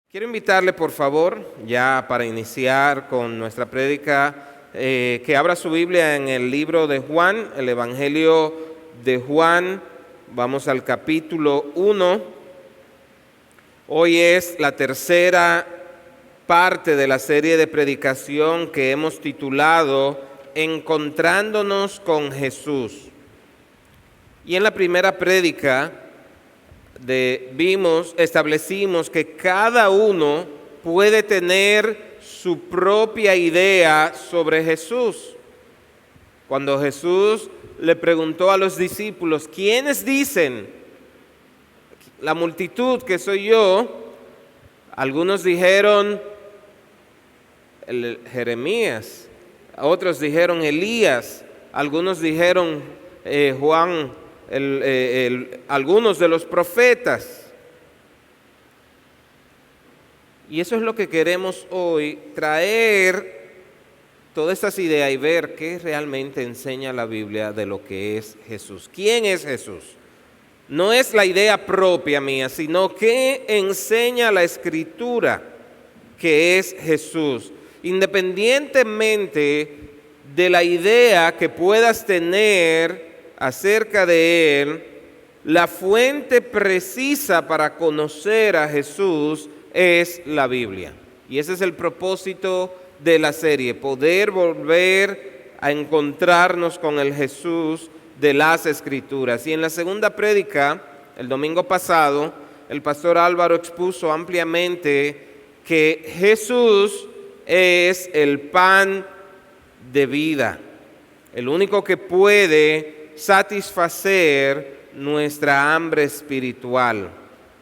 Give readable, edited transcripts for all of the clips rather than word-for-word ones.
Quiero invitarle, por favor, ya para iniciar con nuestra prédica, que abra su Biblia en el libro de Juan, el Evangelio de Juan. Vamos al capítulo 1. Hoy es la tercera parte de la serie de predicación que hemos titulado Encontrándonos con Jesús. Y en la primera prédica establecimos que cada uno puede tener su propia idea sobre Jesús. Cuando Jesús le preguntó a los discípulos, ¿quiénes dicen la multitud que soy yo? Algunos dijeron Jeremías, otros dijeron Elías, algunos dijeron Juan, algunos de los profetas. Y eso es lo que queremos hoy, traer todas estas ideas y ver qué realmente enseña la Biblia de lo que es Jesús. ¿Quién es Jesús? No es la idea propia mía, sino qué enseña la Escritura que es Jesús. Independientemente de la idea que puedas tener acerca de Él, la fuente precisa para conocer a Jesús es la Biblia. Y ese es el propósito de la serie, poder volver a encontrarnos con el Jesús de las Escrituras. Y en la segunda prédica, el domingo pasado, el pastor Álvaro expuso ampliamente que Jesús es el pan de vida, el único que puede satisfacer nuestra hambre espiritual.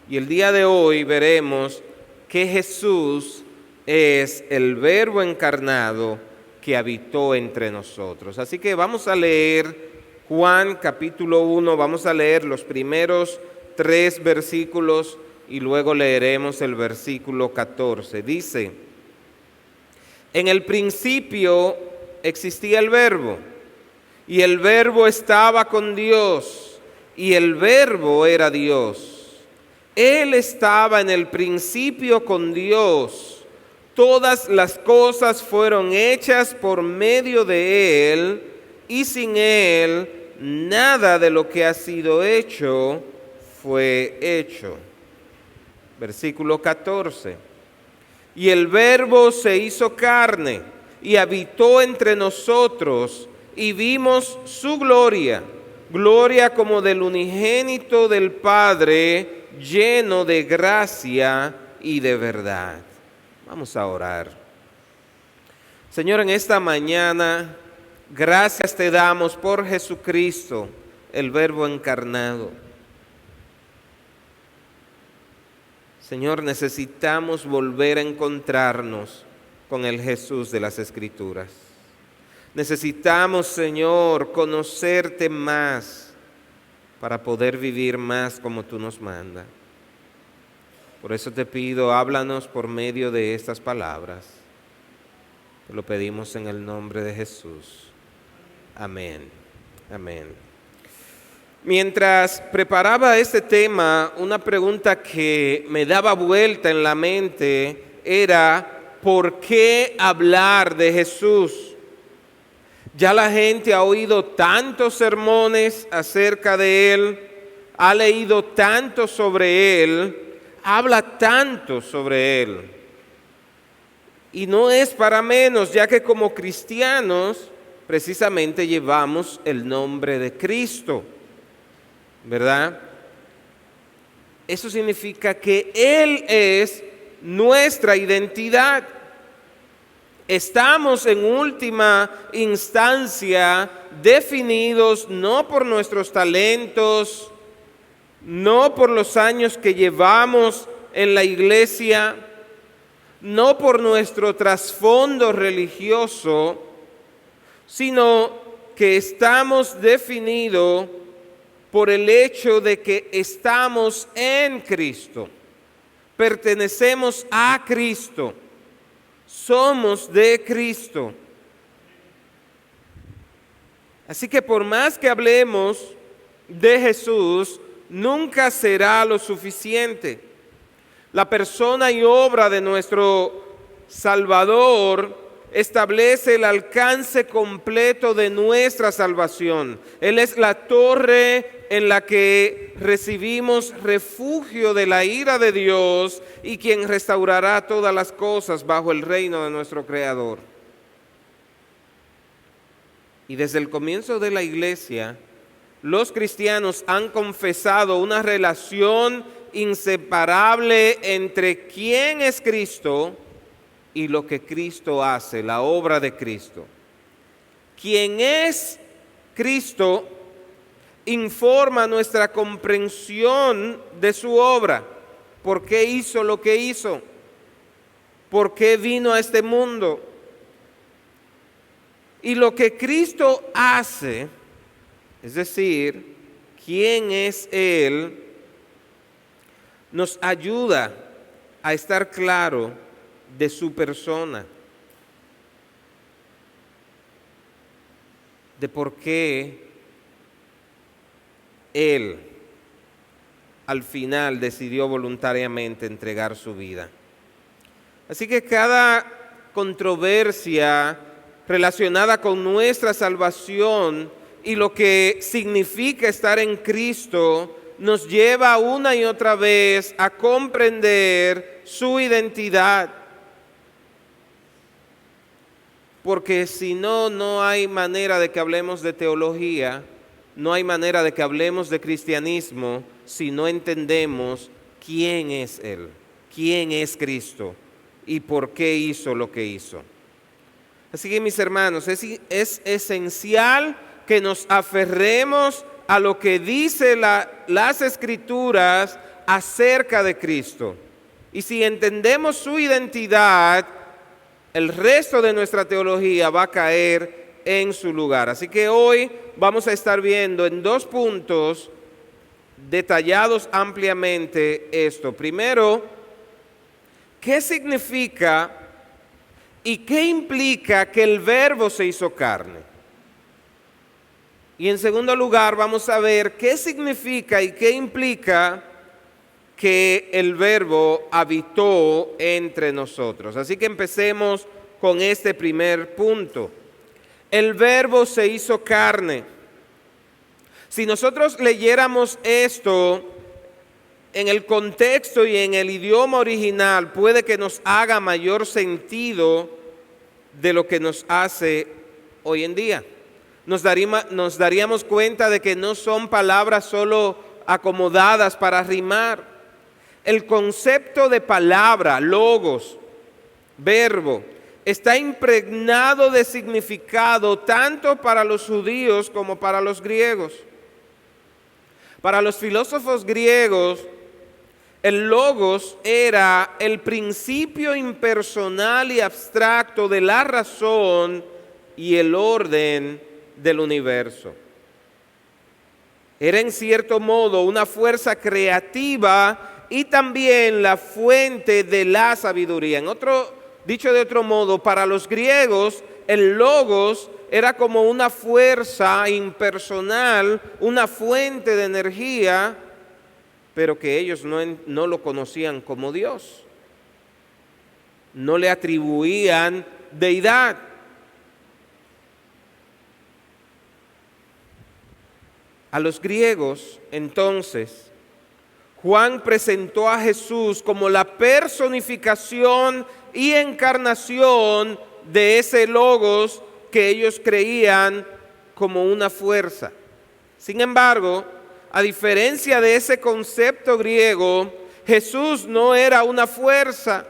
Y el día de hoy veremos que Jesús es el Verbo encarnado que habitó entre nosotros. Así que vamos a leer Juan capítulo 1, vamos a leer los primeros 3 versículos y luego leeremos el versículo 14. Dice: en el principio existía el Verbo, y el Verbo estaba con Dios, y el Verbo era Dios. Él estaba en el principio con Dios. Todas las cosas fueron hechas por medio de Él, y sin Él nada de lo que ha sido hecho fue hecho. Versículo 14. Y el Verbo se hizo carne y habitó entre nosotros, y vimos su gloria, gloria como del unigénito del Padre, lleno de gracia y de verdad. Vamos a orar. Señor, en esta mañana, gracias te damos por Jesucristo, el Verbo encarnado. Señor, necesitamos volver a encontrarnos con el Jesús de las Escrituras. Necesitamos, Señor, conocerte más para poder vivir más como tú nos mandas. Por eso te pido, háblanos por medio de estas palabras. Te lo pedimos en el nombre de Jesús. Amén. Amén. Mientras preparaba este tema, una pregunta que me daba vuelta en la mente era: ¿por qué hablar de Jesús? Ya la gente ha oído tantos sermones acerca de Él, ha leído tanto sobre Él, habla tanto sobre Él. Y no es para menos, ya que como cristianos precisamente llevamos el nombre de Cristo, ¿verdad? Eso significa que Él es nuestra identidad. Estamos en última instancia definidos no por nuestros talentos, no por los años que llevamos en la iglesia, no por nuestro trasfondo religioso, sino que estamos definidos por el hecho de que estamos en Cristo, pertenecemos a Cristo. Somos de Cristo. Así que por más que hablemos de Jesús, nunca será lo suficiente. La persona y obra de nuestro Salvador establece el alcance completo de nuestra salvación. Él es la torre en la que recibimos refugio de la ira de Dios y quien restaurará todas las cosas bajo el reino de nuestro Creador. Y desde el comienzo de la iglesia, los cristianos han confesado una relación inseparable entre quién es Cristo y lo que Cristo hace, la obra de Cristo. Quien es Cristo informa nuestra comprensión de su obra. ¿Por qué hizo lo que hizo? ¿Por qué vino a este mundo? Y lo que Cristo hace, es decir, quién es Él, nos ayuda a estar claro de su persona, de por qué Él al final decidió voluntariamente entregar su vida. Así que cada controversia relacionada con nuestra salvación y lo que significa estar en Cristo nos lleva una y otra vez a comprender su identidad. Porque si no, no hay manera de que hablemos de teología, no hay manera de que hablemos de cristianismo si no entendemos quién es Él, quién es Cristo y por qué hizo lo que hizo. Así que mis hermanos, es esencial que nos aferremos a lo que dice las Escrituras acerca de Cristo. Y si entendemos su identidad, el resto de nuestra teología va a caer en su lugar. Así que hoy vamos a estar viendo en 2 puntos detallados ampliamente esto. Primero, ¿qué significa y qué implica que el Verbo se hizo carne? Y en segundo lugar, vamos a ver qué significa y qué implica que el Verbo habitó entre nosotros. Así que empecemos con este primer punto. El Verbo se hizo carne. Si nosotros leyéramos esto en el contexto y en el idioma original, puede que nos haga mayor sentido de lo que nos hace hoy en día. Nos daríamos cuenta de que no son palabras solo acomodadas para rimar. El concepto de palabra, logos, verbo, está impregnado de significado tanto para los judíos como para los griegos. Para los filósofos griegos, el logos era el principio impersonal y abstracto de la razón y el orden del universo. Era en cierto modo una fuerza creativa y también la fuente de la sabiduría. Dicho de otro modo, para los griegos, el logos era como una fuerza impersonal, una fuente de energía, pero que ellos no lo conocían como Dios. No le atribuían deidad. A los griegos, entonces, Juan presentó a Jesús como la personificación y encarnación de ese logos que ellos creían como una fuerza. Sin embargo, a diferencia de ese concepto griego, Jesús no era una fuerza,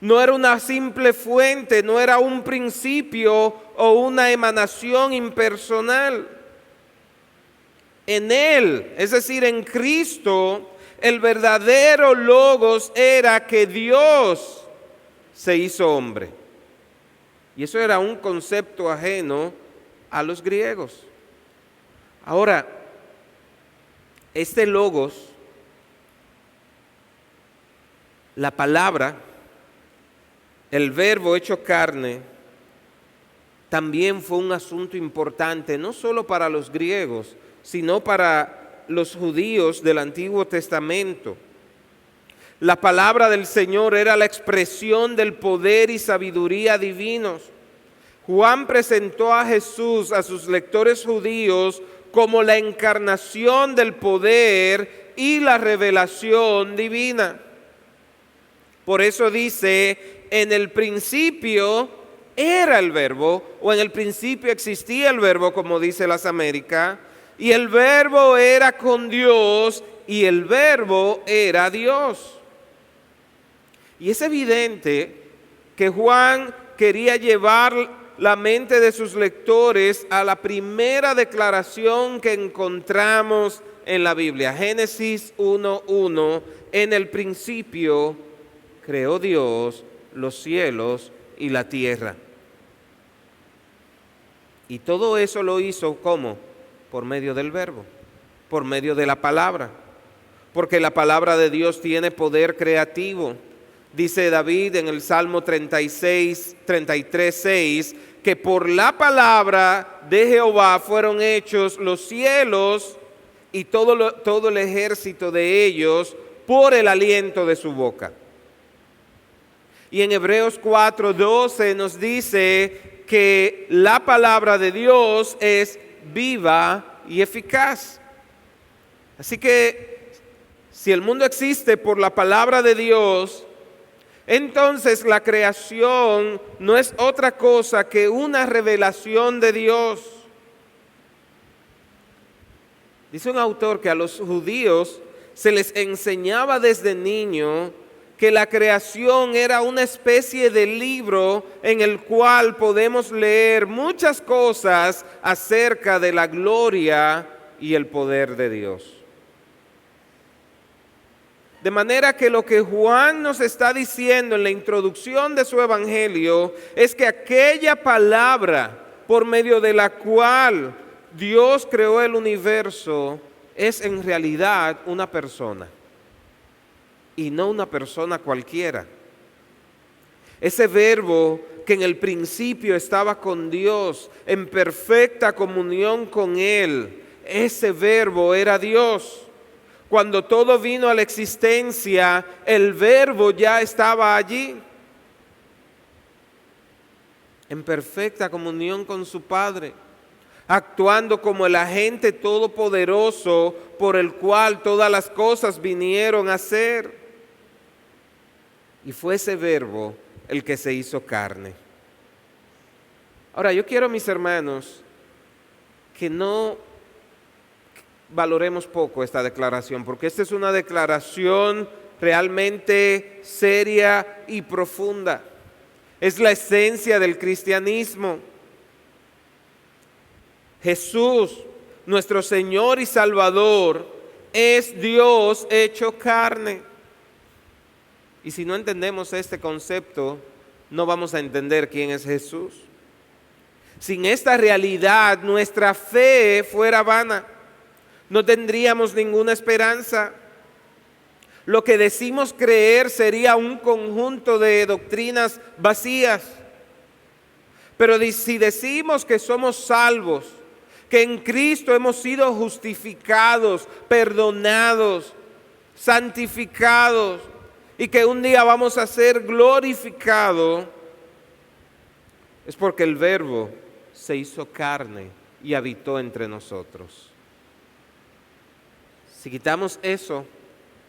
no era una simple fuente, no era un principio o una emanación impersonal. En Él, es decir, en Cristo, el verdadero logos era que Dios se hizo hombre. Y eso era un concepto ajeno a los griegos. Ahora, este logos, la palabra, el verbo hecho carne, también fue un asunto importante, no solo para los griegos, sino para los judíos del Antiguo Testamento. La palabra del Señor era la expresión del poder y sabiduría divinos. Juan presentó a Jesús a sus lectores judíos como la encarnación del poder y la revelación divina. Por eso dice, en el principio era el verbo, o en el principio existía el verbo, como dice las Américas, y el verbo era con Dios, y el verbo era Dios. Y es evidente que Juan quería llevar la mente de sus lectores a la primera declaración que encontramos en la Biblia. Génesis 1:1, en el principio creó Dios los cielos y la tierra. Y todo eso lo hizo, ¿cómo? Por medio del verbo, por medio de la palabra. Porque la palabra de Dios tiene poder creativo. Dice David en el Salmo 33:6, que por la palabra de Jehová fueron hechos los cielos y todo el ejército de ellos por el aliento de su boca. Y en Hebreos 4:12 nos dice que la palabra de Dios es viva y eficaz. Así que si el mundo existe por la palabra de Dios, entonces la creación no es otra cosa que una revelación de Dios. Dice un autor que a los judíos se les enseñaba desde niño que la creación era una especie de libro en el cual podemos leer muchas cosas acerca de la gloria y el poder de Dios. De manera que lo que Juan nos está diciendo en la introducción de su evangelio es que aquella palabra por medio de la cual Dios creó el universo es en realidad una persona. Y no una persona cualquiera. Ese verbo que en el principio estaba con Dios, en perfecta comunión con Él, ese verbo era Dios. Cuando todo vino a la existencia, el verbo ya estaba allí, en perfecta comunión con su Padre, actuando como el agente todopoderoso por el cual todas las cosas vinieron a ser. Y fue ese verbo el que se hizo carne. Ahora, yo quiero, mis hermanos, que no valoremos poco esta declaración, porque esta es una declaración realmente seria y profunda. Es la esencia del cristianismo. Jesús, nuestro Señor y Salvador, es Dios hecho carne. Y si no entendemos este concepto, no vamos a entender quién es Jesús. Sin esta realidad, nuestra fe fuera vana. No tendríamos ninguna esperanza. Lo que decimos creer sería un conjunto de doctrinas vacías. Pero si decimos que somos salvos, que en Cristo hemos sido justificados, perdonados, santificados, y que un día vamos a ser glorificados, es porque el Verbo se hizo carne y habitó entre nosotros. Si quitamos eso,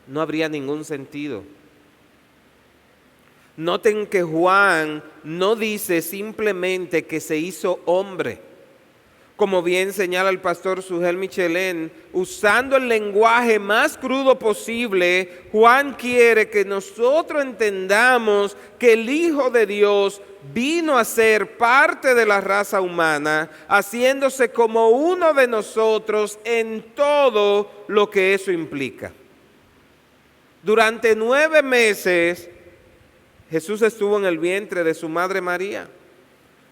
no habría ningún sentido. Noten que Juan no dice simplemente que se hizo hombre. Como bien señala el pastor Sugel Michelén, usando el lenguaje más crudo posible, Juan quiere que nosotros entendamos que el Hijo de Dios vino a ser parte de la raza humana, haciéndose como uno de nosotros en todo lo que eso implica. Durante 9 meses, Jesús estuvo en el vientre de su madre María,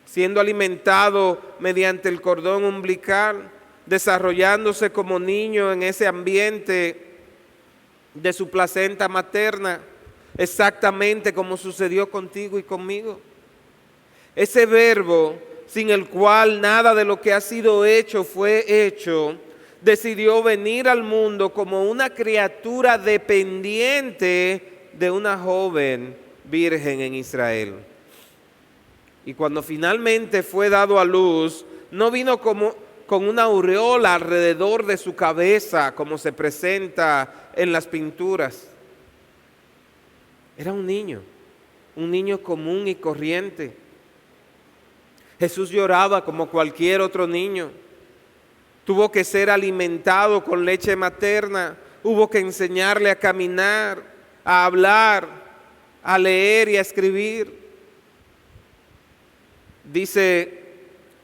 siendo alimentado mediante el cordón umbilical, desarrollándose como niño en ese ambiente de su placenta materna, exactamente como sucedió contigo y conmigo. Ese verbo, sin el cual nada de lo que ha sido hecho fue hecho, decidió venir al mundo como una criatura dependiente de una joven virgen en Israel. Y cuando finalmente fue dado a luz, no vino como con una aureola alrededor de su cabeza, como se presenta en las pinturas. Era un niño común y corriente. Jesús lloraba como cualquier otro niño. Tuvo que ser alimentado con leche materna. Hubo que enseñarle a caminar, a hablar, a leer y a escribir. Dice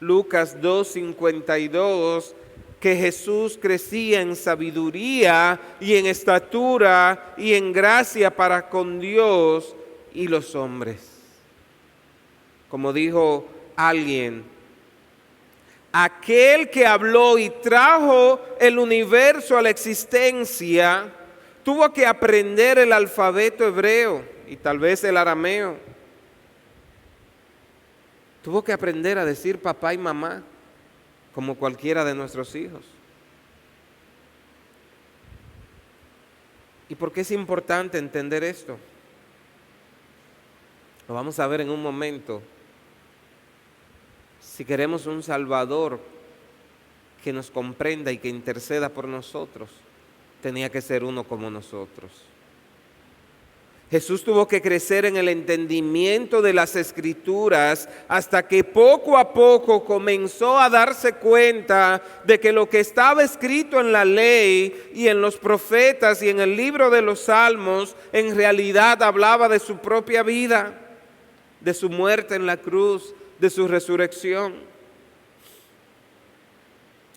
Lucas 2:52 que Jesús crecía en sabiduría y en estatura y en gracia para con Dios y los hombres. Como dijo alguien, aquel que habló y trajo el universo a la existencia tuvo que aprender el alfabeto hebreo y tal vez el arameo. Tuvo que aprender a decir papá y mamá como cualquiera de nuestros hijos. ¿Y por qué es importante entender esto? Lo vamos a ver en un momento. Si queremos un Salvador que nos comprenda y que interceda por nosotros, tenía que ser uno como nosotros. Jesús tuvo que crecer en el entendimiento de las Escrituras hasta que poco a poco comenzó a darse cuenta de que lo que estaba escrito en la ley y en los profetas y en el libro de los Salmos en realidad hablaba de su propia vida, de su muerte en la cruz, de su resurrección.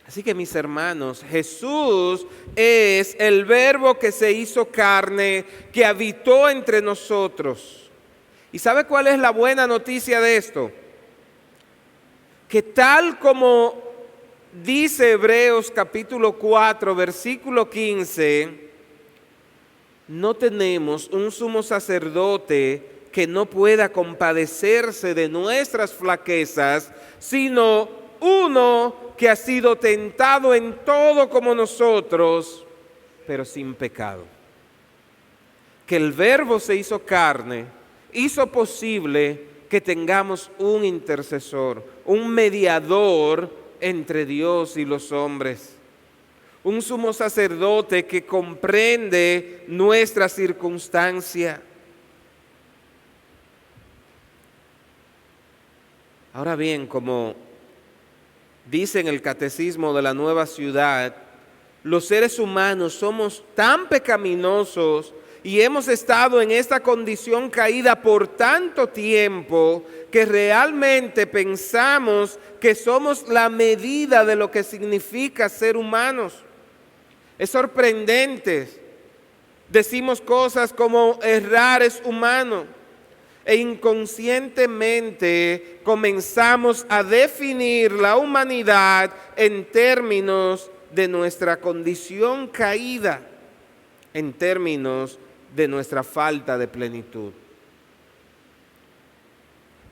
Así que mis hermanos, Jesús es el Verbo que se hizo carne, que habitó entre nosotros. ¿Y sabe cuál es la buena noticia de esto? Que tal como dice Hebreos capítulo 4, versículo 15, no tenemos un sumo sacerdote que no pueda compadecerse de nuestras flaquezas, sino uno que ha sido tentado en todo como nosotros, pero sin pecado. Que el Verbo se hizo carne, hizo posible que tengamos un intercesor, un mediador entre Dios y los hombres. Un sumo sacerdote que comprende nuestra circunstancia. Ahora bien, como dice en el Catecismo de la Nueva Ciudad, los seres humanos somos tan pecaminosos y hemos estado en esta condición caída por tanto tiempo que realmente pensamos que somos la medida de lo que significa ser humanos. Es sorprendente. Decimos cosas como errar es humano. E inconscientemente comenzamos a definir la humanidad en términos de nuestra condición caída, en términos de nuestra falta de plenitud.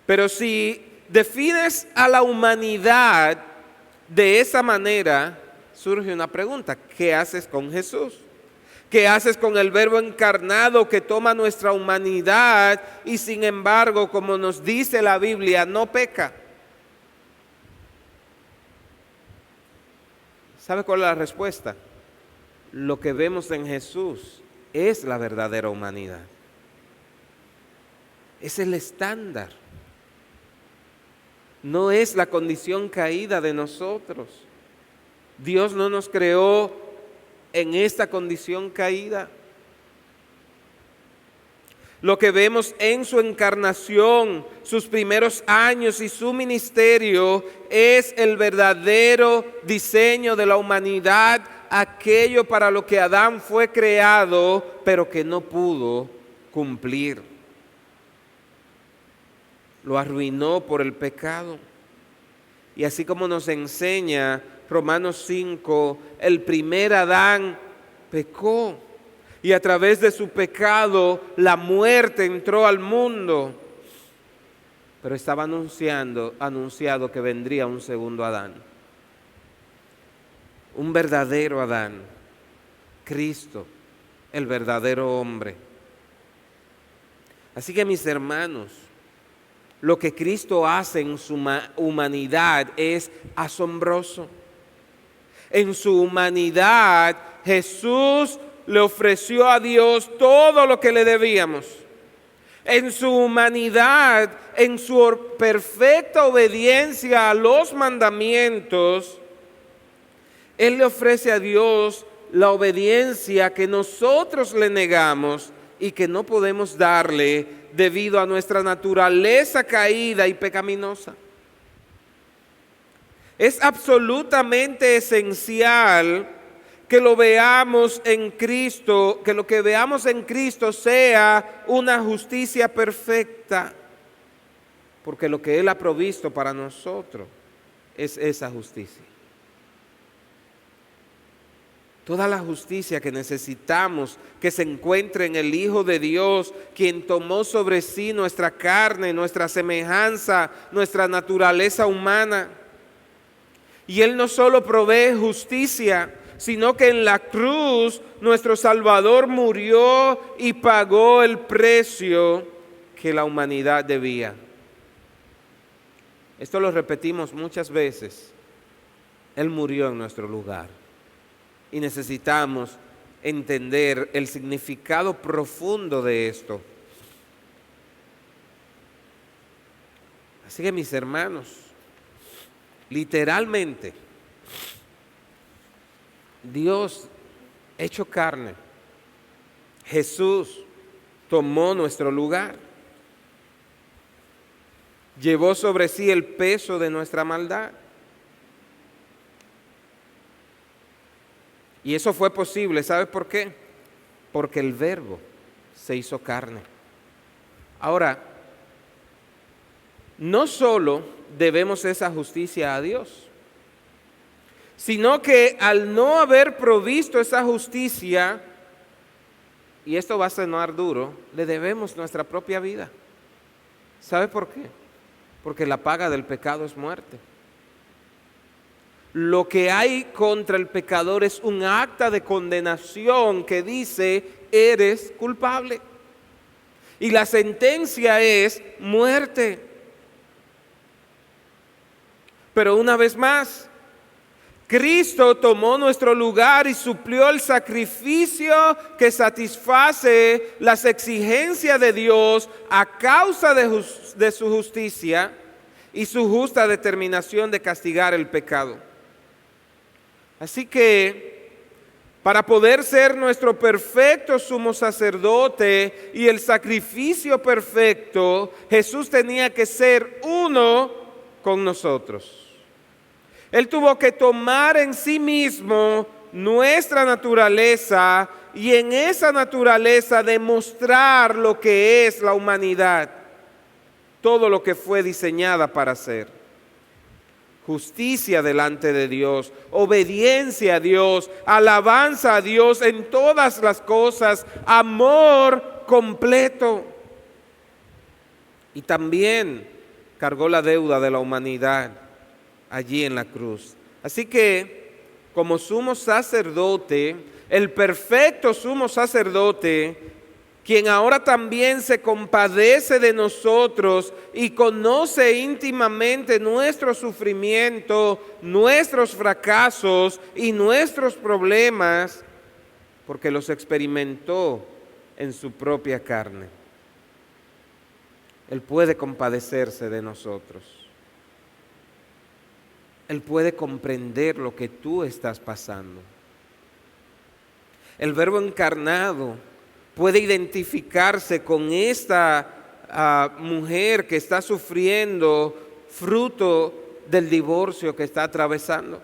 Pero si defines a la humanidad de esa manera, surge una pregunta: ¿qué haces con Jesús? ¿Qué haces con el Verbo encarnado que toma nuestra humanidad y sin embargo, como nos dice la Biblia, no peca? ¿Sabe cuál es la respuesta? Lo que vemos en Jesús es la verdadera humanidad. Es el estándar. No es la condición caída de nosotros. Dios no nos creó en esta condición caída. Lo que vemos en su encarnación, sus primeros años y su ministerio es el verdadero diseño de la humanidad, aquello para lo que Adán fue creado, pero que no pudo cumplir. Lo arruinó por el pecado. Y así como nos enseña Romanos 5, el primer Adán pecó y a través de su pecado la muerte entró al mundo. Pero estaba anunciado que vendría un segundo Adán, un verdadero Adán, Cristo, el verdadero hombre. Así que mis hermanos, lo que Cristo hace en su humanidad es asombroso. En su humanidad, Jesús le ofreció a Dios todo lo que le debíamos. En su humanidad, en su perfecta obediencia a los mandamientos, Él le ofrece a Dios la obediencia que nosotros le negamos y que no podemos darle debido a nuestra naturaleza caída y pecaminosa. Es absolutamente esencial que lo veamos en Cristo, que lo que veamos en Cristo sea una justicia perfecta, porque lo que Él ha provisto para nosotros es esa justicia. Toda la justicia que necesitamos que se encuentre en el Hijo de Dios, quien tomó sobre sí nuestra carne, nuestra semejanza, nuestra naturaleza humana. Y Él no solo provee justicia, sino que en la cruz nuestro Salvador murió y pagó el precio que la humanidad debía. Esto lo repetimos muchas veces. Él murió en nuestro lugar. Y necesitamos entender el significado profundo de esto. Así que mis hermanos, literalmente, Dios hecho carne, Jesús tomó nuestro lugar, llevó sobre sí el peso de nuestra maldad. Y eso fue posible, ¿sabes por qué? Porque el Verbo se hizo carne. Ahora, no solo debemos esa justicia a Dios, sino que al no haber provisto esa justicia, y esto va a sonar duro, le debemos nuestra propia vida. ¿Sabe por qué? Porque la paga del pecado es muerte. Lo que hay contra el pecador es un acta de condenación que dice, eres culpable. Y la sentencia es muerte. Pero una vez más, Cristo tomó nuestro lugar y suplió el sacrificio que satisface las exigencias de Dios a causa de su justicia y su justa determinación de castigar el pecado. Así que, para poder ser nuestro perfecto sumo sacerdote y el sacrificio perfecto, Jesús tenía que ser uno con nosotros. Él tuvo que tomar en sí mismo nuestra naturaleza y en esa naturaleza demostrar lo que es la humanidad, todo lo que fue diseñada para ser. Justicia delante de Dios, obediencia a Dios, alabanza a Dios en todas las cosas, amor completo. Y también cargó la deuda de la humanidad allí en la cruz. Así que, como sumo sacerdote, el perfecto sumo sacerdote, quien ahora también se compadece de nosotros y conoce íntimamente nuestro sufrimiento, nuestros fracasos y nuestros problemas, porque los experimentó en su propia carne. Él puede compadecerse de nosotros. Él puede comprender lo que tú estás pasando. El Verbo encarnado puede identificarse con esta mujer que está sufriendo fruto del divorcio que está atravesando.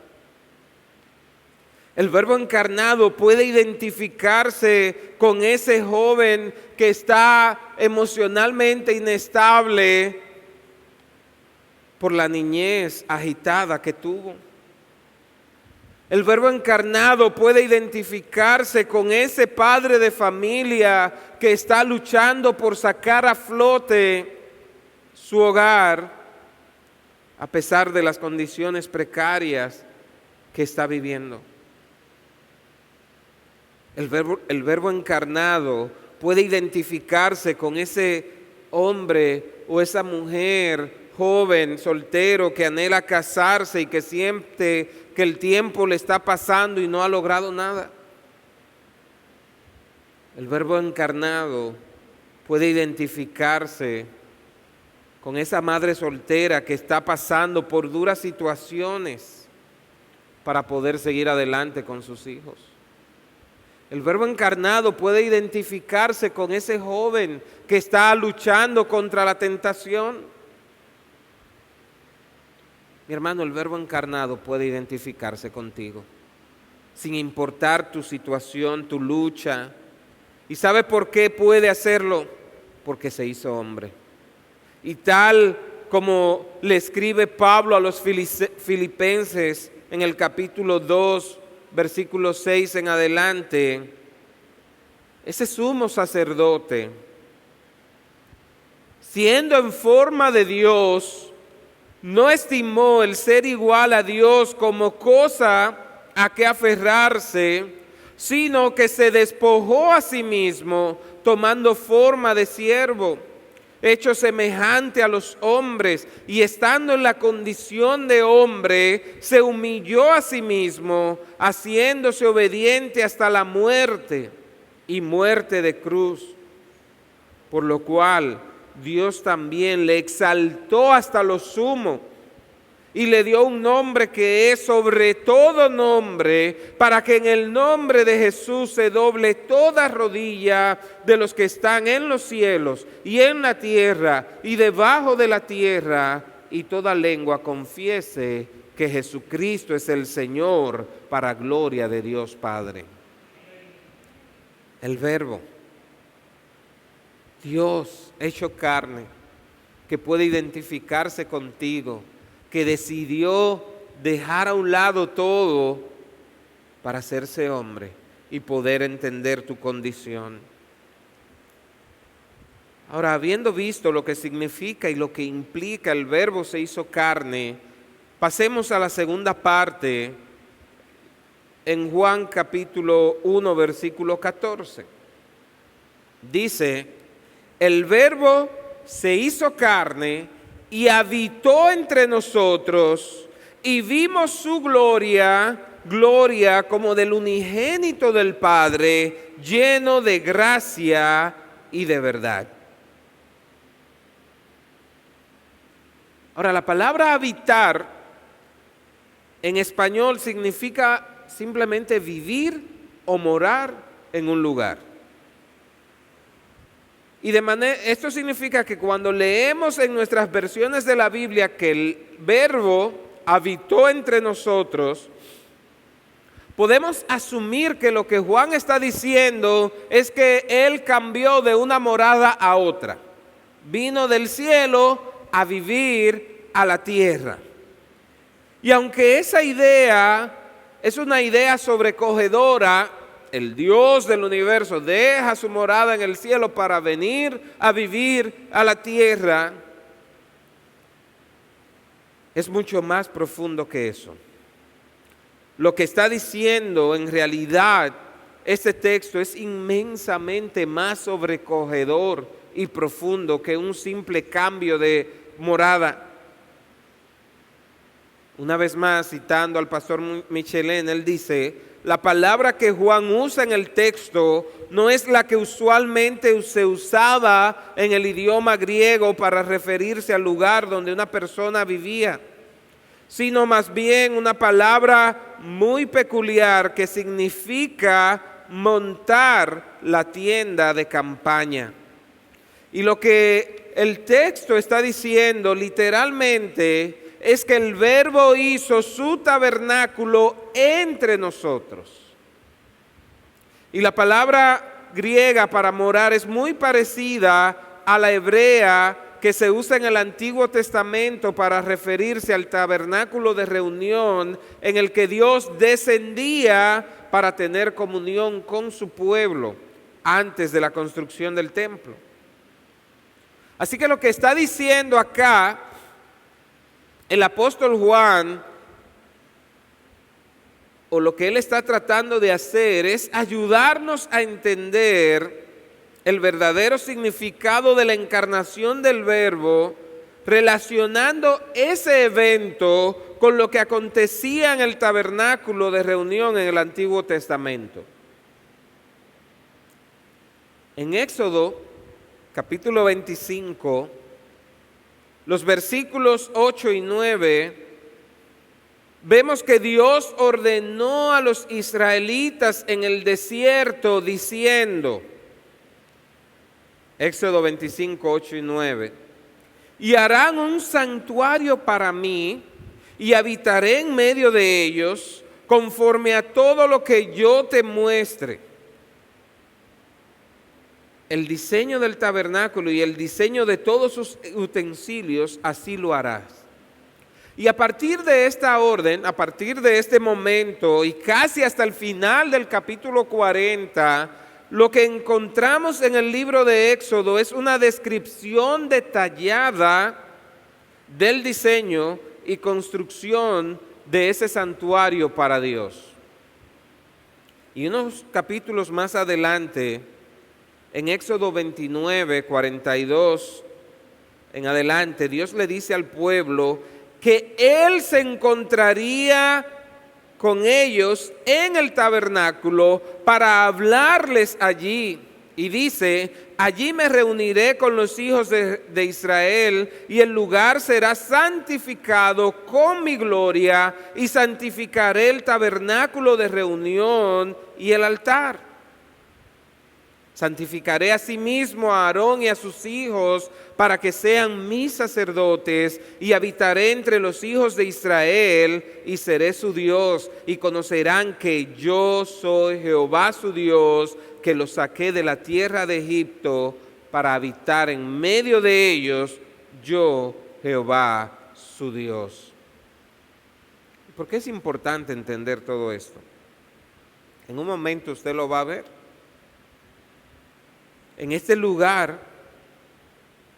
El Verbo encarnado puede identificarse con ese joven que está emocionalmente inestable por la niñez agitada que tuvo. El Verbo encarnado puede identificarse con ese padre de familia que está luchando por sacar a flote su hogar a pesar de las condiciones precarias que está viviendo. El verbo encarnado puede identificarse con ese hombre o esa mujer joven, soltero, que anhela casarse y que siente que el tiempo le está pasando y no ha logrado nada. El Verbo encarnado puede identificarse con esa madre soltera que está pasando por duras situaciones para poder seguir adelante con sus hijos. El Verbo encarnado puede identificarse con ese joven que está luchando contra la tentación. Mi hermano, el Verbo encarnado puede identificarse contigo, sin importar tu situación, tu lucha. ¿Y sabe por qué puede hacerlo? Porque se hizo hombre. Y tal como le escribe Pablo a los filipenses en el capítulo 2, versículo 6 en adelante, ese sumo sacerdote, siendo en forma de Dios, no estimó el ser igual a Dios como cosa a que aferrarse, sino que se despojó a sí mismo, tomando forma de siervo, hecho semejante a los hombres, y estando en la condición de hombre, se humilló a sí mismo, haciéndose obediente hasta la muerte, y muerte de cruz, por lo cual Dios también le exaltó hasta lo sumo, y le dio un nombre que es sobre todo nombre, para que en el nombre de Jesús se doble toda rodilla de los que están en los cielos y en la tierra y debajo de la tierra, y toda lengua confiese que Jesucristo es el Señor, para gloria de Dios Padre. El Verbo, Dios hecho carne, que puede identificarse contigo, que decidió dejar a un lado todo para hacerse hombre y poder entender tu condición. Ahora, habiendo visto lo que significa y lo que implica el Verbo se hizo carne, pasemos a la segunda parte en Juan capítulo 1, versículo 14. Dice, el Verbo se hizo carne y habitó entre nosotros, y vimos su gloria, gloria como del unigénito del Padre, lleno de gracia y de verdad. Ahora, la palabra habitar en español significa simplemente vivir o morar en un lugar. Y esto significa que cuando leemos en nuestras versiones de la Biblia que el Verbo habitó entre nosotros, podemos asumir que lo que Juan está diciendo es que Él cambió de una morada a otra. Vino del cielo a vivir a la tierra. Y aunque esa idea es una idea sobrecogedora, el Dios del universo deja su morada en el cielo para venir a vivir a la tierra, es mucho más profundo que eso. Lo que está diciendo en realidad este texto es inmensamente más sobrecogedor y profundo que un simple cambio de morada. Una vez más, citando al pastor Michelén, él dice, la palabra que Juan usa en el texto no es la que usualmente se usaba en el idioma griego para referirse al lugar donde una persona vivía, sino más bien una palabra muy peculiar que significa montar la tienda de campaña. Y lo que el texto está diciendo literalmente es que el Verbo hizo su tabernáculo entre nosotros. Y la palabra griega para morar es muy parecida a la hebrea que se usa en el Antiguo Testamento para referirse al tabernáculo de reunión en el que Dios descendía para tener comunión con su pueblo antes de la construcción del templo. Así que lo que está diciendo acá el apóstol Juan, o lo que él está tratando de hacer, es ayudarnos a entender el verdadero significado de la encarnación del Verbo, relacionando ese evento con lo que acontecía en el tabernáculo de reunión en el Antiguo Testamento. En Éxodo, capítulo 25, los versículos 8 y 9, vemos que Dios ordenó a los israelitas en el desierto diciendo, Éxodo 25, 8 y 9, y harán un santuario para mí y habitaré en medio de ellos conforme a todo lo que yo te muestre. El diseño del tabernáculo y el diseño de todos sus utensilios, así lo harás. Y a partir de esta orden, a partir de este momento y casi hasta el final del capítulo 40, lo que encontramos en el libro de Éxodo es una descripción detallada del diseño y construcción de ese santuario para Dios. Y unos capítulos más adelante, en Éxodo 29, 42 en adelante, Dios le dice al pueblo que Él se encontraría con ellos en el tabernáculo para hablarles allí. Y dice, allí me reuniré con los hijos de Israel y el lugar será santificado con mi gloria y santificaré el tabernáculo de reunión y el altar. Santificaré asimismo a Aarón y a sus hijos para que sean mis sacerdotes y habitaré entre los hijos de Israel y seré su Dios y conocerán que yo soy Jehová su Dios que los saqué de la tierra de Egipto para habitar en medio de ellos, yo Jehová su Dios. ¿Por qué es importante entender todo esto? En un momento usted lo va a ver. En este lugar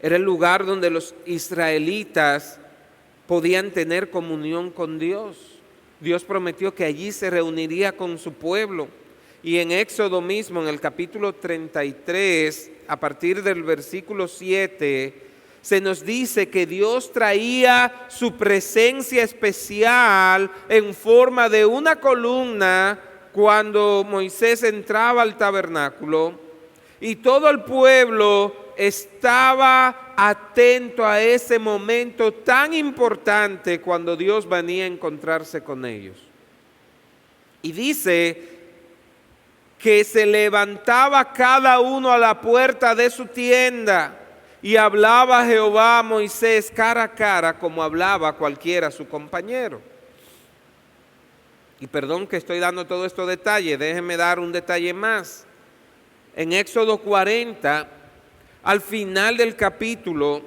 era el lugar donde los israelitas podían tener comunión con Dios. Dios prometió que allí se reuniría con su pueblo. Y en Éxodo mismo, en el capítulo 33, a partir del versículo 7, se nos dice que Dios traía su presencia especial en forma de una columna cuando Moisés entraba al tabernáculo. Y todo el pueblo estaba atento a ese momento tan importante cuando Dios venía a encontrarse con ellos. Y dice que se levantaba cada uno a la puerta de su tienda y hablaba Jehová a Moisés cara a cara como hablaba cualquiera su compañero. Y perdón que estoy dando todo estos detalles, déjenme dar un detalle más. En Éxodo 40, al final del capítulo,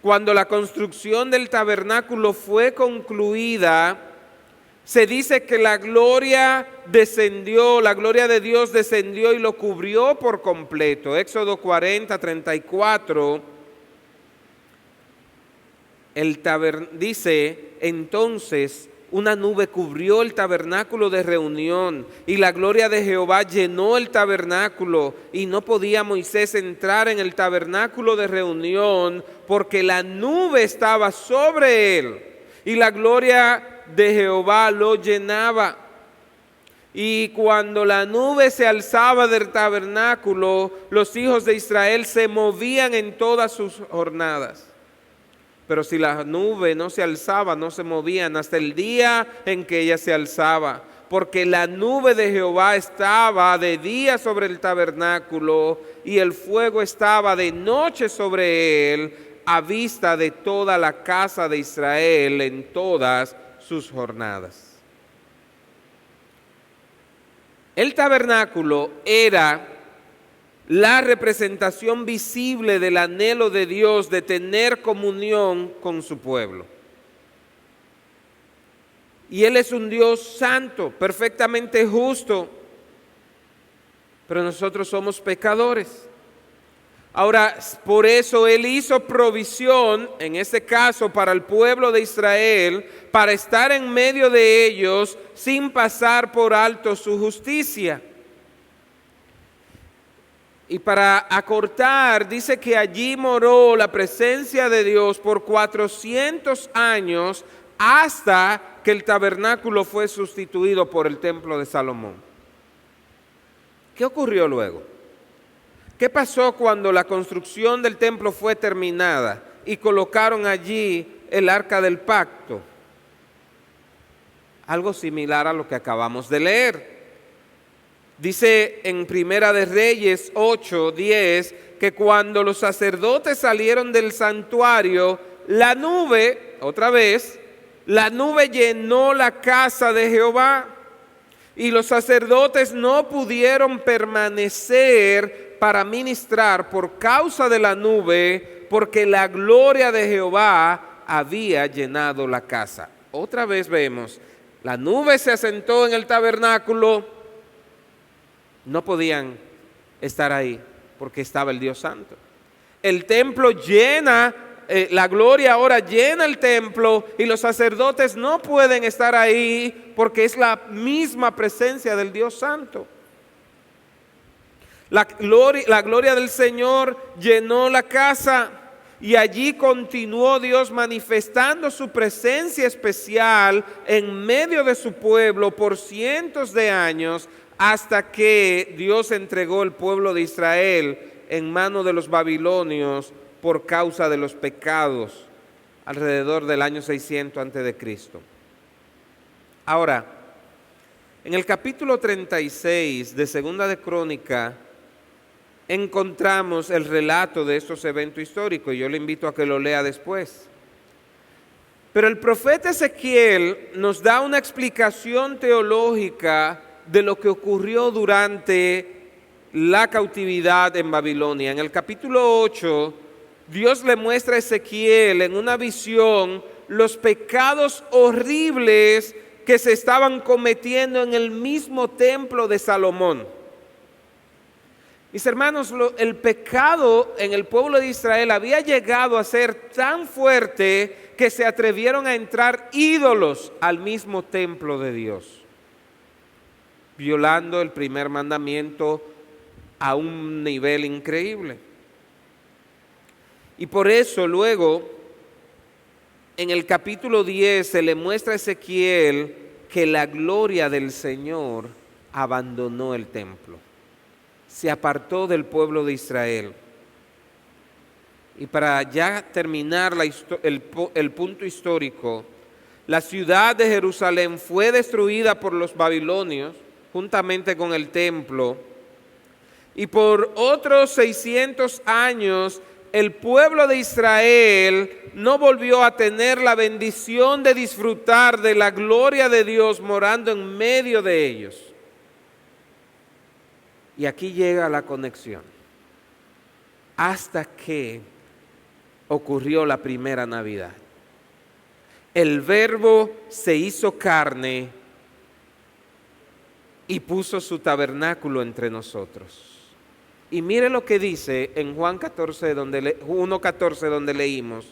cuando la construcción del tabernáculo fue concluida, se dice que la gloria descendió, la gloria de Dios descendió y lo cubrió por completo. Éxodo 40, 34, dice, entonces una nube cubrió el tabernáculo de reunión y la gloria de Jehová llenó el tabernáculo y no podía Moisés entrar en el tabernáculo de reunión porque la nube estaba sobre él y la gloria de Jehová lo llenaba. Y cuando la nube se alzaba del tabernáculo, los hijos de Israel se movían en todas sus jornadas. Pero si la nube no se alzaba, no se movían hasta el día en que ella se alzaba, porque la nube de Jehová estaba de día sobre el tabernáculo y el fuego estaba de noche sobre él, a vista de toda la casa de Israel en todas sus jornadas. El tabernáculo era la representación visible del anhelo de Dios de tener comunión con su pueblo. Y Él es un Dios santo, perfectamente justo, pero nosotros somos pecadores. Ahora, por eso Él hizo provisión, en este caso para el pueblo de Israel, para estar en medio de ellos sin pasar por alto su justicia. Y para acortar, dice que allí moró la presencia de Dios por 400 años hasta que el tabernáculo fue sustituido por el templo de Salomón. ¿Qué ocurrió luego? ¿Qué pasó cuando la construcción del templo fue terminada y colocaron allí el arca del pacto? Algo similar a lo que acabamos de leer. Dice en Primera de Reyes 8:10 que cuando los sacerdotes salieron del santuario, la nube, otra vez, la nube llenó la casa de Jehová y los sacerdotes no pudieron permanecer para ministrar por causa de la nube, porque la gloria de Jehová había llenado la casa. Otra vez vemos, la nube se asentó en el tabernáculo. No podían estar ahí porque estaba el Dios Santo. El templo llena, la gloria ahora llena el templo y los sacerdotes no pueden estar ahí porque es la misma presencia del Dios Santo. La gloria del Señor llenó la casa y allí continuó Dios manifestando su presencia especial en medio de su pueblo por cientos de años, hasta que Dios entregó el pueblo de Israel en manos de los babilonios por causa de los pecados, alrededor del año 600 a.C. Ahora, en el capítulo 36 de Segunda de Crónica, encontramos el relato de estos eventos históricos, y yo le invito a que lo lea después. Pero el profeta Ezequiel nos da una explicación teológica de lo que ocurrió durante la cautividad en Babilonia. En el capítulo 8, Dios le muestra a Ezequiel en una visión los pecados horribles que se estaban cometiendo en el mismo templo de Salomón. Mis hermanos, el pecado en el pueblo de Israel había llegado a ser tan fuerte que se atrevieron a entrar ídolos al mismo templo de Dios, violando el primer mandamiento a un nivel increíble. Y por eso luego, en el capítulo 10, se le muestra a Ezequiel que la gloria del Señor abandonó el templo, se apartó del pueblo de Israel. Y para ya terminar el punto histórico, la ciudad de Jerusalén fue destruida por los babilonios, juntamente con el templo, y por otros 600 años el pueblo de Israel no volvió a tener la bendición de disfrutar de la gloria de Dios morando en medio de ellos. Y aquí llega la conexión. Hasta que ocurrió la primera Navidad. El Verbo se hizo carne y puso su tabernáculo entre nosotros. Y mire lo que dice en Juan 1:14 donde leímos.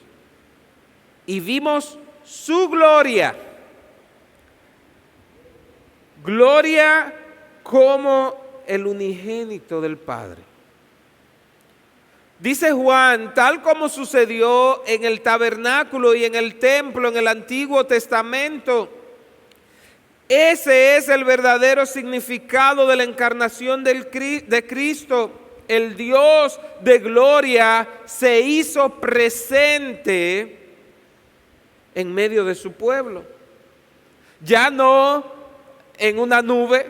Y vimos su gloria. Gloria como el unigénito del Padre. Dice Juan, tal como sucedió en el tabernáculo y en el templo en el Antiguo Testamento, ese es el verdadero significado de la encarnación de Cristo. El Dios de gloria se hizo presente en medio de su pueblo. Ya no en una nube,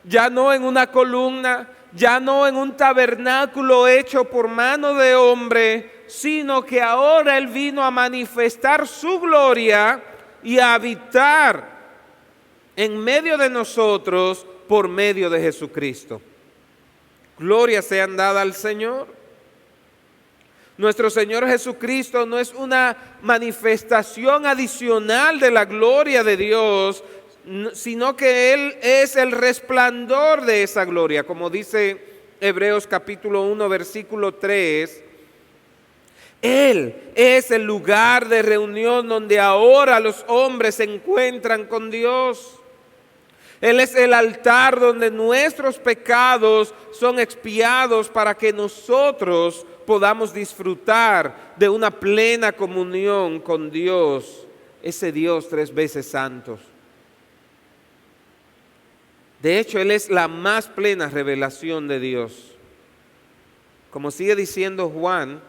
ya no en una columna, ya no en un tabernáculo hecho por mano de hombre, sino que ahora Él vino a manifestar su gloria y a habitar en medio de nosotros por medio de Jesucristo. Gloria sean dadas al Señor. Nuestro Señor Jesucristo no es una manifestación adicional de la gloria de Dios, sino que Él es el resplandor de esa gloria, como dice Hebreos capítulo 1, versículo 3. Él es el lugar de reunión donde ahora los hombres se encuentran con Dios. Él es el altar donde nuestros pecados son expiados para que nosotros podamos disfrutar de una plena comunión con Dios, ese Dios 3 veces santo. De hecho, Él es la más plena revelación de Dios. Como sigue diciendo Juan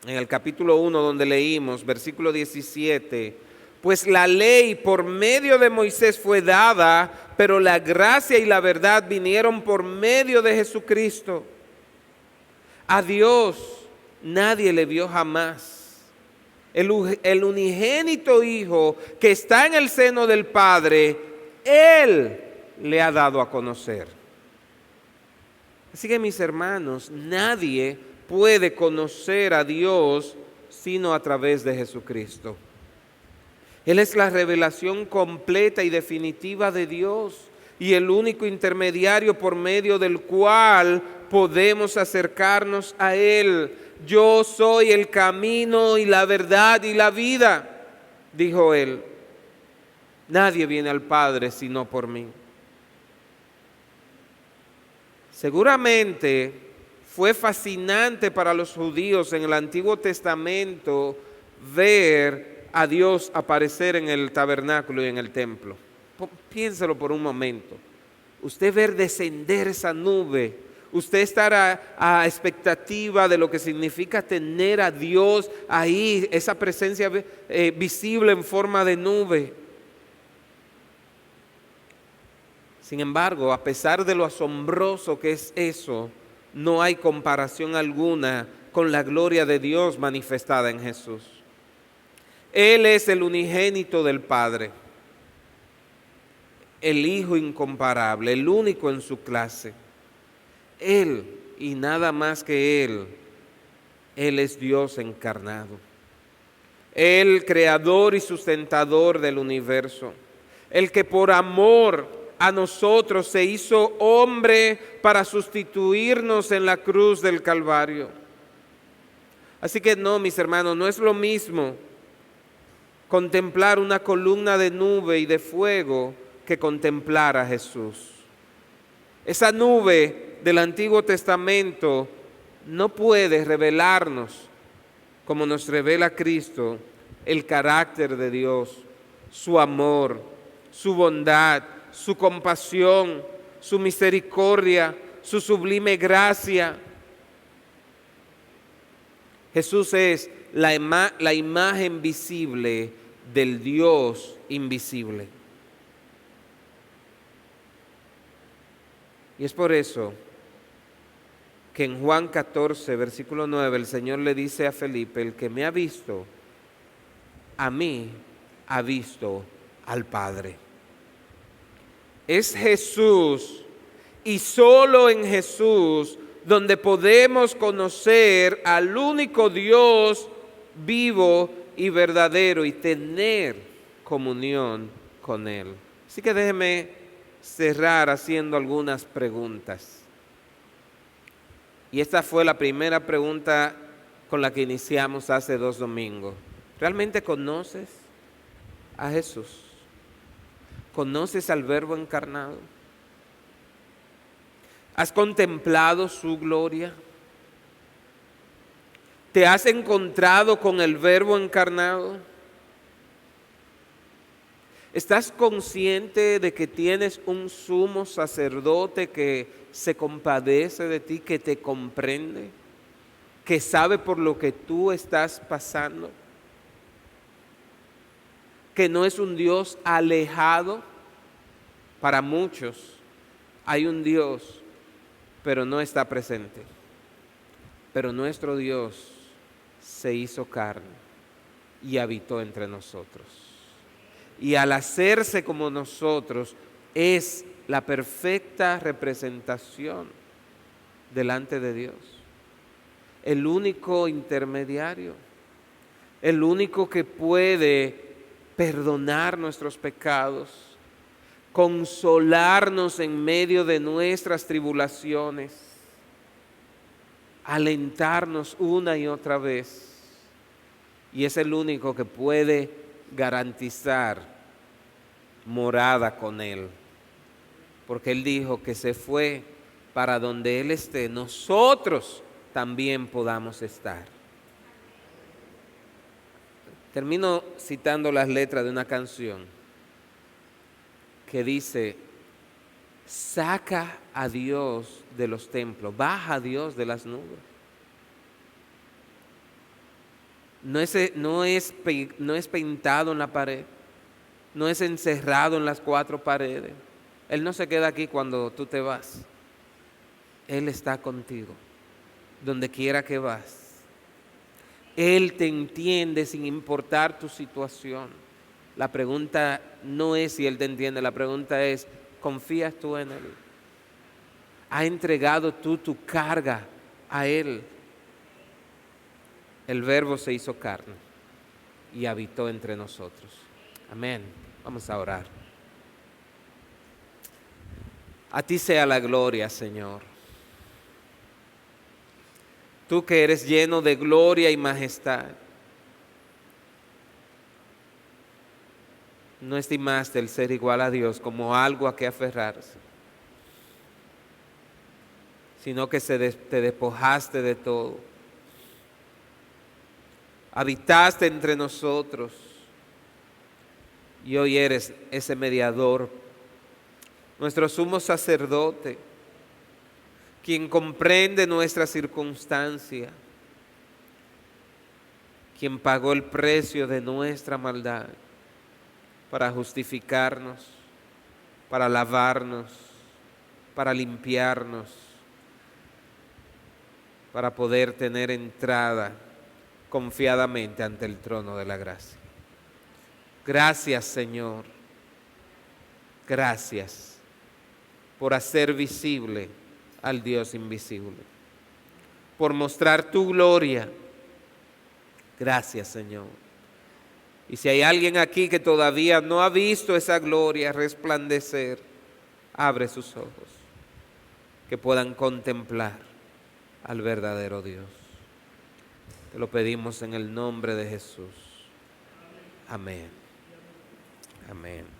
en el capítulo 1 donde leímos, versículo 17, pues la ley por medio de Moisés fue dada, pero la gracia y la verdad vinieron por medio de Jesucristo. A Dios nadie le vio jamás. El unigénito Hijo que está en el seno del Padre, Él le ha dado a conocer. Así que mis hermanos, nadie puede conocer a Dios sino a través de Jesucristo. Él es la revelación completa y definitiva de Dios y el único intermediario por medio del cual podemos acercarnos a Él. Yo soy el camino y la verdad y la vida, dijo Él. Nadie viene al Padre sino por mí. Seguramente fue fascinante para los judíos en el Antiguo Testamento ver a Dios aparecer en el tabernáculo y en el templo. Piénselo por un momento. Usted ver descender esa nube, usted estar a expectativa de lo que significa tener a Dios ahí, esa presencia visible en forma de nube. Sin embargo, a pesar de lo asombroso que es eso, no hay comparación alguna con la gloria de Dios manifestada en Jesús. Él es el unigénito del Padre, el Hijo incomparable, el único en su clase. Él y nada más que Él es Dios encarnado. El creador y sustentador del universo, el que por amor a nosotros se hizo hombre para sustituirnos en la cruz del Calvario. Así que no, mis hermanos, no es lo mismo contemplar una columna de nube y de fuego que contemplar a Jesús. Esa nube del Antiguo Testamento no puede revelarnos, como nos revela Cristo, el carácter de Dios, su amor, su bondad, su compasión, su misericordia, su sublime gracia. Jesús es la imagen visible del Dios invisible. Y es por eso que en Juan 14, versículo 9, el Señor le dice a Felipe, el que me ha visto, a mí ha visto al Padre. Es Jesús y solo en Jesús donde podemos conocer al único Dios vivo y verdadero y tener comunión con Él. Así que déjeme cerrar haciendo algunas preguntas. Y esta fue la primera pregunta con la que iniciamos hace 2 domingos. ¿Realmente conoces a Jesús? ¿Conoces al Verbo encarnado? ¿Has contemplado su gloria? ¿Te has encontrado con el Verbo encarnado? ¿Estás consciente de que tienes un sumo sacerdote que se compadece de ti, que te comprende, que sabe por lo que tú estás pasando? Que no es un Dios alejado. Para muchos hay un Dios, pero no está presente. Pero nuestro Dios se hizo carne y habitó entre nosotros. Y al hacerse como nosotros, es la perfecta representación delante de Dios. El único intermediario, el único que puede perdonar nuestros pecados, consolarnos en medio de nuestras tribulaciones, alentarnos una y otra vez. Y es el único que puede garantizar morada con Él porque Él dijo que se fue para donde Él esté, nosotros también podamos estar. Termino citando las letras de una canción que dice: saca a Dios de los templos, baja a Dios de las nubes. No es pintado en la pared, no es encerrado en las cuatro paredes. Él no se queda aquí cuando tú te vas. Él está contigo, donde quiera que vas. Él te entiende sin importar tu situación. La pregunta no es si Él te entiende, la pregunta es: ¿confías tú en Él? ¿Has entregado tú tu carga a Él? El Verbo se hizo carne y habitó entre nosotros. Amén. Vamos a orar. A ti sea la gloria, Señor. Tú que eres lleno de gloria y majestad, no estimaste el ser igual a Dios como algo a que aferrarse, sino que te despojaste de todo. Habitaste entre nosotros y hoy eres ese mediador, nuestro sumo sacerdote, quien comprende nuestra circunstancia, quien pagó el precio de nuestra maldad para justificarnos, para lavarnos, para limpiarnos, para poder tener entrada confiadamente ante el trono de la gracia. Gracias, Señor. Gracias por hacer visible al Dios invisible, por mostrar tu gloria. Gracias, Señor. Y si hay alguien aquí que todavía no ha visto esa gloria resplandecer, abre sus ojos, que puedan contemplar al verdadero Dios. Te lo pedimos en el nombre de Jesús. Amén. Amén.